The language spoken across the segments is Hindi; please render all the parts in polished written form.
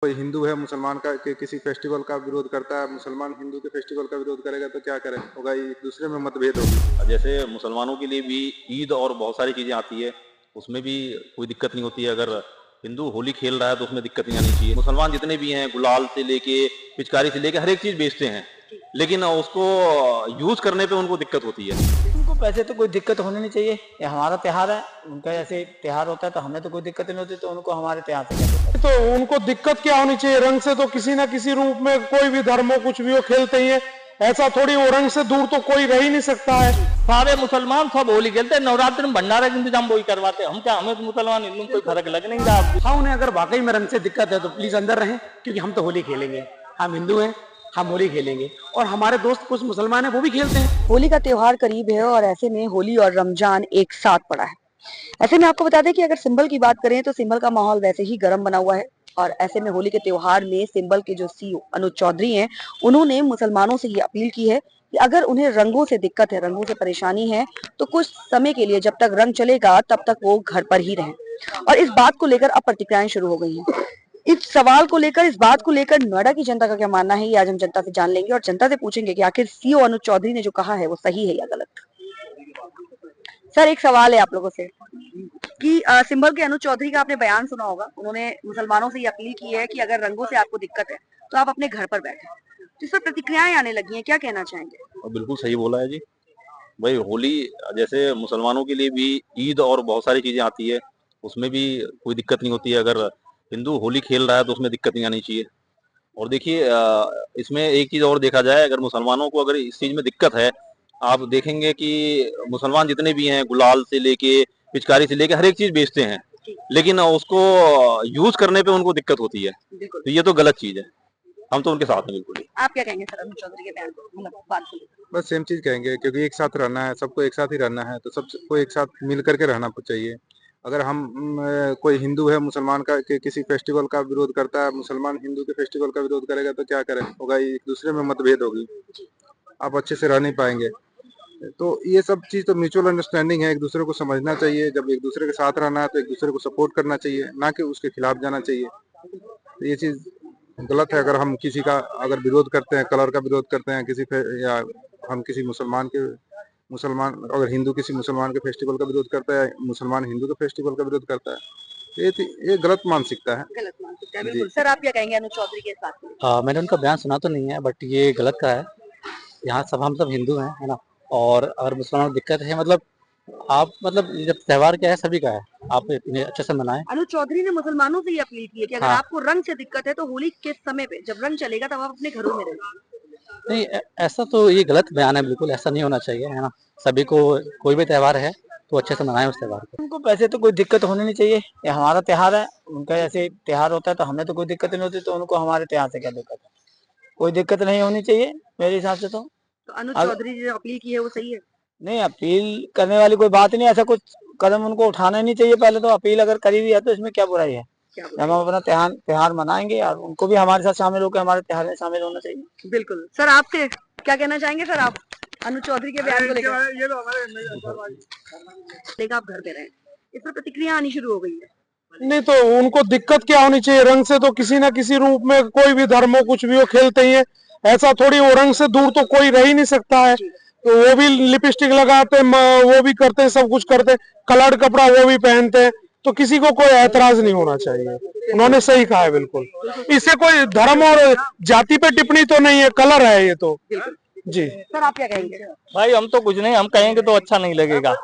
कोई हिंदू है मुसलमान का के किसी फेस्टिवल का विरोध करता है, मुसलमान हिंदू के फेस्टिवल का विरोध करेगा तो क्या करे, होगा एक दूसरे में मतभेद होगी। जैसे मुसलमानों के लिए भी ईद और बहुत सारी चीज़ें आती है, उसमें भी कोई दिक्कत नहीं होती है। अगर हिंदू होली खेल रहा है तो उसमें दिक्कत नहीं आनी चाहिए। मुसलमान जितने भी हैं गुलाल से लेके पिचकारी से लेके हर एक चीज़ बेचते हैं, लेकिन उसको यूज़ करने पे उनको दिक्कत होती है। उनको पैसे तो कोई दिक्कत होनी नहीं चाहिए, ये हमारा त्योहार है, उनका ऐसे त्योहार होता है तो हमें तो कोई दिक्कत नहीं होती, तो उनको हमारे त्योहार से क्या दिक्कत? तो उनको दिक्कत क्या होनी चाहिए? रंग से तो किसी ना किसी रूप में कोई भी धर्म हो कुछ भी हो खेलते ही है, ऐसा थोड़ी वो रंग से दूर तो कोई रह ही नहीं सकता है। सारे मुसलमान सब होली खेलते हैं, नवरात्रि में भंडारे का इंतजाम वही करवाते हैं। हम क्या, हमें तो मुसलमान हिंदू में कोई फर्क लग नहीं रहा। हाँ, उन्हें अगर वाकई में रंग से दिक्कत है तो प्लीज अंदर रहें, क्योंकि हम तो होली खेलेंगे, हम हिंदू हैं, हम होली खेलेंगे और हमारे दोस्त कुछ मुसलमान हैं वो भी खेलते हैं। होली का त्योहार करीब है और ऐसे में होली और रमजान एक साथ पड़ा है। ऐसे में आपको बता दें कि अगर सिंबल की बात करें तो सिंबल का माहौल वैसे ही गर्म बना हुआ है और ऐसे में होली के त्योहार में सिंबल के जो सीईओ अनुज चौधरी हैं, उन्होंने मुसलमानों से ये अपील की है कि अगर उन्हें रंगों से दिक्कत है, रंगों से परेशानी है, तो कुछ समय के लिए जब तक रंग चलेगा तब तक वो घर पर ही रहें। और इस बात को लेकर अब प्रतिक्रियाएं शुरू हो गई हैं। इस सवाल को लेकर, इस बात को लेकर नोएडा की जनता का क्या मानना है, ये आज हम जनता से जान लेंगे और जनता से पूछेंगे कि आखिर सीईओ अनुज चौधरी ने जो कहा है वो सही है या गलत। सर, एक सवाल है आप लोगों से कि सिंबल के अनुज चौधरी का आपने बयान सुना होगा। उन्होंने मुसलमानों से ये अपील की है कि अगर रंगों से आपको दिक्कत है तो आप अपने घर पर बैठे। जिस पर प्रतिक्रियाएं आने लगी हैं, क्या कहना चाहेंगे? और बिल्कुल सही बोला है जी। भाई होली जैसे मुसलमानों के लिए भी ईद और बहुत सारी चीज़ें आती है, उसमें भी कोई दिक्कत नहीं होती है। अगर हिंदू होली खेल रहा है तो उसमें दिक्कत नहीं आनी चाहिए। और देखिए इसमें एक चीज़ और देखा जाए, अगर मुसलमानों को अगर इस चीज़ में दिक्कत है, आप देखेंगे कि मुसलमान जितने भी हैं गुलाल से लेके पिचकारी से लेके हर एक चीज़ बेचते हैं, लेकिन उसको यूज़ करने पे उनको दिक्कत होती है। तो ये तो गलत चीज़ है। हम तो उनके साथ हैं बिल्कुल ही। आप क्या कहेंगे सर अनुज चौधरी के बयान को, मतलब बात को लेकर? बस सेम चीज कहेंगे, क्योंकि एक साथ रहना है, सबको एक साथ ही रहना है, तो सबको एक साथ मिल करके रहना चाहिए। अगर हम कोई हिंदू है मुसलमान का के किसी फेस्टिवल का विरोध करता है, मुसलमान हिंदू के फेस्टिवल का विरोध करेगा तो क्या करे, होगा एक दूसरे में मतभेद होगी, आप अच्छे से रह नहीं पाएंगे। तो ये सब चीज तो म्यूचुअल अंडरस्टैंडिंग है, एक दूसरे को समझना चाहिए। जब एक दूसरे के साथ रहना है तो एक दूसरे को सपोर्ट करना चाहिए, ना कि उसके खिलाफ जाना चाहिए। तो ये चीज गलत है। अगर हम किसी का अगर विरोध करते हैं, कलर का विरोध करते हैं या हम किसी मुसलमान अगर हिंदू किसी मुसलमान के फेस्टिवल का विरोध करता है, मुसलमान हिंदू के फेस्टिवल का विरोध करता है, ये गलत मानसिकता है। गलत मानसिकता है, बिल्कुल। सर, आप क्या कहेंगे अनुज चौधरी के इस बात को? मैंने उनका बयान सुना तो नहीं है, बट ये गलत का है। यहाँ सब हम सब हिंदू हैं, है ना। और अगर मुसलमानों को दिक्कत है, मतलब आप, मतलब जब त्योहार क्या है सभी का है, आप इतने अच्छे से मनाएं। अनुज चौधरी ने मुसलमानों से ये अपील की है कि अगर हाँ। आपको रंग से दिक्कत है तो होली के समय पे जब रंग चलेगा तब आप अपने घरों में रहें। नहीं, ऐसा तो ये गलत बयान है, बिल्कुल ऐसा नहीं होना चाहिए, है ना। सभी को कोई भी त्योहार है तो अच्छे से मनाएं उस त्योहार को। उनको पैसे तो कोई दिक्कत होनी नहीं चाहिए, ये हमारा त्योहार है, उनका ऐसे त्योहार होता है तो हमें तो कोई दिक्कत नहीं होती, तो उनको हमारे त्योहार से क्या दिक्कत है? कोई दिक्कत नहीं होनी चाहिए मेरे हिसाब से। तो अनुज चौधरी ने जो अपील की है वो सही है? नहीं, अपील करने वाली कोई बात नहीं, ऐसा कुछ कदम उनको उठाना नहीं चाहिए। पहले तो अपील अगर करी हुई है तो इसमें क्या बुराई है? हम अपना त्योहार मनाएंगे और उनको भी हमारे साथ शामिल होकर हमारे त्योहार में शामिल होना चाहिए। बिल्कुल। सर, आपसे क्या कहना चाहेंगे सर आप अनुज चौधरी के बयान को लेकर? आप घर पे रहे, इस पर प्रतिक्रिया आनी शुरू हो गई है। नहीं, तो उनको दिक्कत क्या होनी चाहिए? रंग से तो किसी ना किसी रूप में कोई भी धर्म हो कुछ भी हो खेलते ही है, ऐसा थोड़ी वो रंग से दूर तो कोई रह ही नहीं सकता है। तो वो भी लिपस्टिक लगाते हैं, वो भी करते हैं, सब कुछ करते हैं, कलर्ड कपड़ा वो भी पहनते हैं, तो किसी को कोई ऐतराज नहीं होना चाहिए। उन्होंने सही कहा है, बिल्कुल। इससे कोई धर्म और जाति पे टिप्पणी तो नहीं है, कलर है ये तो। जी सर, आप क्या कहेंगे? भाई हम तो कुछ नहीं, हम कहेंगे तो अच्छा नहीं लगेगा।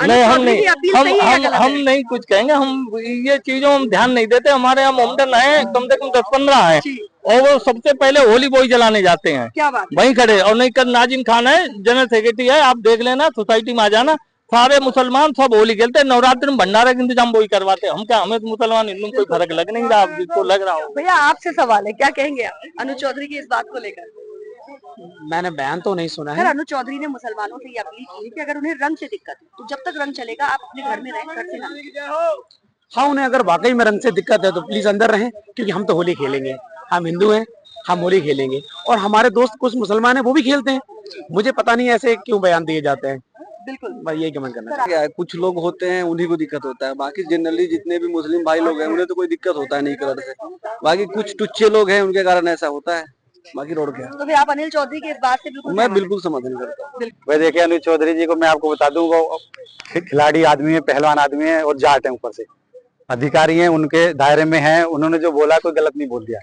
नहीं, हम नहीं कुछ कहेंगे, हम ये चीजों हम ध्यान नहीं देते। हमारे यहाँ मोमडन है कम से कम 10-15 है, और वो सबसे पहले होली बोई जलाने जाते हैं। क्या बात? वहीं खड़े। और नहीं कर नाजिम खान है, जनरल सेक्रेटरी है, आप देख लेना, सोसाइटी में आ जाना, सारे मुसलमान सब होली खेलते हैं, नवरात्रि में भंडारे का इंतजाम वही करवाते हैं। हम क्या, हमें तो मुसलमान हिंदू कोई फर्क लग नहीं रहा, जिसको लग रहा हो। भैया, आपसे सवाल है, क्या कहेंगे आप अनुज चौधरी की इस बात को लेकर? मैंने बयान तो नहीं सुना सर, है। अनुज चौधरी ने मुसलमानों से ये अपील की है कि अगर उन्हें रंग से दिक्कत है तो जब तक रंग चलेगा आप अपने घर में रहें, घर से ना निकलें। हाँ, उन्हें अगर वाकई में रंग से दिक्कत है तो प्लीज अंदर रहें, क्योंकि हम तो होली खेलेंगे, हम हिंदू हैं, हम होली खेलेंगे और हमारे दोस्त कुछ मुसलमान हैं वो भी खेलते हैं। मुझे पता नहीं ऐसे क्यों बयान दिए जाते हैं। बिल्कुल भाई यही कमेंट करना सर, क्या है, कुछ लोग होते हैं उन्हीं को दिक्कत होता है, बाकी जनरली जितने भी मुस्लिम भाई लोग हैं उन्हें तो कोई दिक्कत होता है नहीं कलर से। बाकी कुछ टुच्चे लोग हैं उनके कारण ऐसा होता है, बाकी रोड क्या। तो फिर आप अनिल चौधरी की इस बात से बिल्कुल मैं सहमत हैं? बिल्कुल समर्थन करता हूँ। भाई देखिए अनिल चौधरी जी को मैं आपको बता दूं, वो खिलाड़ी आदमी है, पहलवान आदमी है और जाट है, ऊपर से अधिकारी हैं, उनके दायरे में हैं। उन्होंने जो बोला कोई गलत नहीं बोल दिया।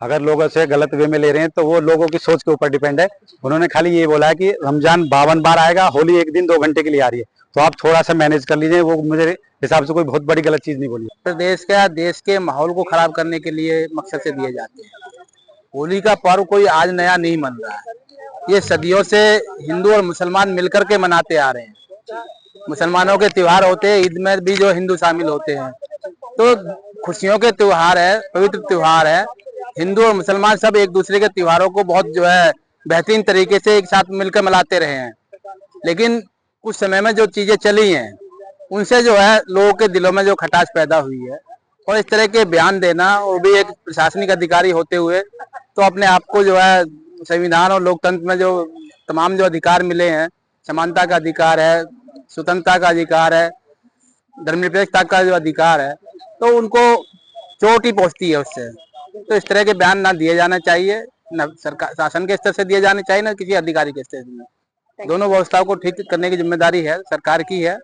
अगर लोग उसे गलत वे में ले रहे हैं तो वो लोगों की सोच के ऊपर डिपेंड है। उन्होंने खाली ये बोला है कि रमजान 52 बार आएगा, होली एक दिन 2 घंटे के लिए आ रही है, तो आप थोड़ा सा मैनेज कर लीजिए। वो मुझे हिसाब से कोई बहुत बड़ी गलत चीज नहीं बोली। प्रदेश का देश के माहौल को खराब करने के लिए मकसद से दिए जाते हैं। होली का पर्व कोई आज नया नहीं मन रहा है, ये सदियों से हिंदू और मुसलमान मिलकर के मनाते आ रहे हैं। मुसलमानों के त्योहार होते हैं, ईद में भी जो हिंदू शामिल होते हैं, तो खुशियों के त्योहार है, पवित्र त्योहार है। हिंदू और मुसलमान सब एक दूसरे के त्योहारों को बहुत जो है बेहतरीन तरीके से एक साथ मिलकर मनाते रहे हैं। लेकिन कुछ समय में जो चीजें चली हैं उनसे जो है लोगों के दिलों में जो खटास पैदा हुई है, और इस तरह के बयान देना, वो भी एक प्रशासनिक अधिकारी होते हुए, तो अपने आप को जो है संविधान और लोकतंत्र में जो तमाम जो अधिकार मिले हैं, समानता का अधिकार है, स्वतंत्रता का अधिकार है, धर्मनिरपेक्षता का जो अधिकार है, तो उनको चोट ही पहुंचती है उससे। तो इस तरह के बयान ना दिए जाना चाहिए, न सरकार शासन के स्तर से दिए जाने चाहिए, न किसी अधिकारी के स्तर से। दोनों व्यवस्थाओं को ठीक करने की जिम्मेदारी है सरकार की है।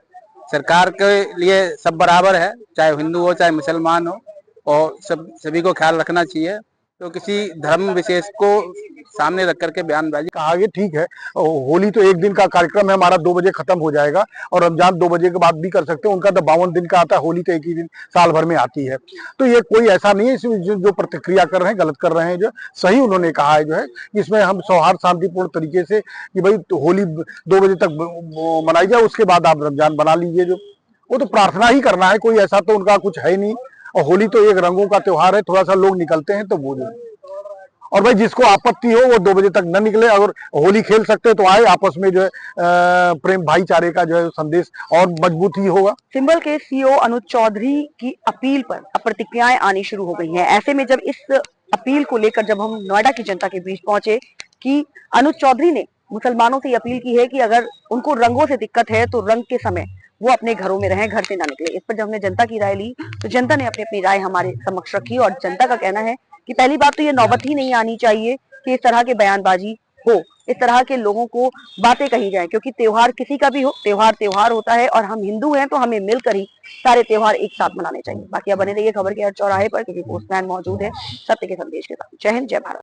सरकार के लिए सब बराबर है, चाहे हिंदू हो चाहे मुसलमान हो, और सभी को ख्याल रखना चाहिए। तो किसी धर्म विशेष को सामने रख करके बयानबाजी कहा ये ठीक है। होली तो एक दिन का कार्यक्रम है हमारा, 2 बजे खत्म हो जाएगा, और रमजान 2 बजे के बाद भी कर सकते हैं। उनका तो 52 दिन का आता है, होली तो एक ही दिन साल भर में आती है। तो ये कोई ऐसा नहीं है इसमें जो प्रतिक्रिया कर रहे हैं गलत कर रहे हैं। जो सही उन्होंने कहा है जो है, इसमें हम सौहार्द शांतिपूर्ण तरीके से कि भाई तो होली 2 बजे तक मनाई जाए, उसके बाद आप रमजान बना लीजिए। जो वो तो प्रार्थना ही करना है, कोई ऐसा तो उनका कुछ है नहीं। और होली तो एक रंगों का त्योहार है, थोड़ा सा लोग निकलते हैं तो वो जो, और भाई जिसको आपत्ति हो वो 2 बजे तक न निकले। अगर होली खेल सकते हैं तो आए, आपस में जो है प्रेम भाईचारे का जो है संदेश और मजबूत ही होगा। सिंबल के सीईओ अनुज चौधरी की अपील पर अब प्रतिक्रियाएं आनी शुरू हो गई हैं। ऐसे में जब इस अपील को लेकर जब हम नोएडा की जनता के बीच पहुंचे कि अनुज चौधरी ने मुसलमानों से अपील की है कि अगर उनको रंगों से दिक्कत है तो रंग के समय वो अपने घरों में रहें, घर से ना निकले। इस पर जब हमने जनता की राय ली तो जनता ने अपनी अपनी राय हमारे समक्ष रखी, और जनता का कहना है कि पहली बात तो ये नौबत ही नहीं आनी चाहिए कि इस तरह के बयानबाजी हो, इस तरह के लोगों को बातें कही जाए, क्योंकि त्योहार किसी का भी हो, त्योहार त्योहार होता है, और हम हिंदू हैं तो हमें मिलकर ही सारे त्योहार एक साथ मनाने चाहिए। बाकी अब बने रहिए खबर के हर चौराहे पर, क्योंकि पोस्टमैन मौजूद है सत्य के संदेश के साथ। जय हिंद, जय भारत।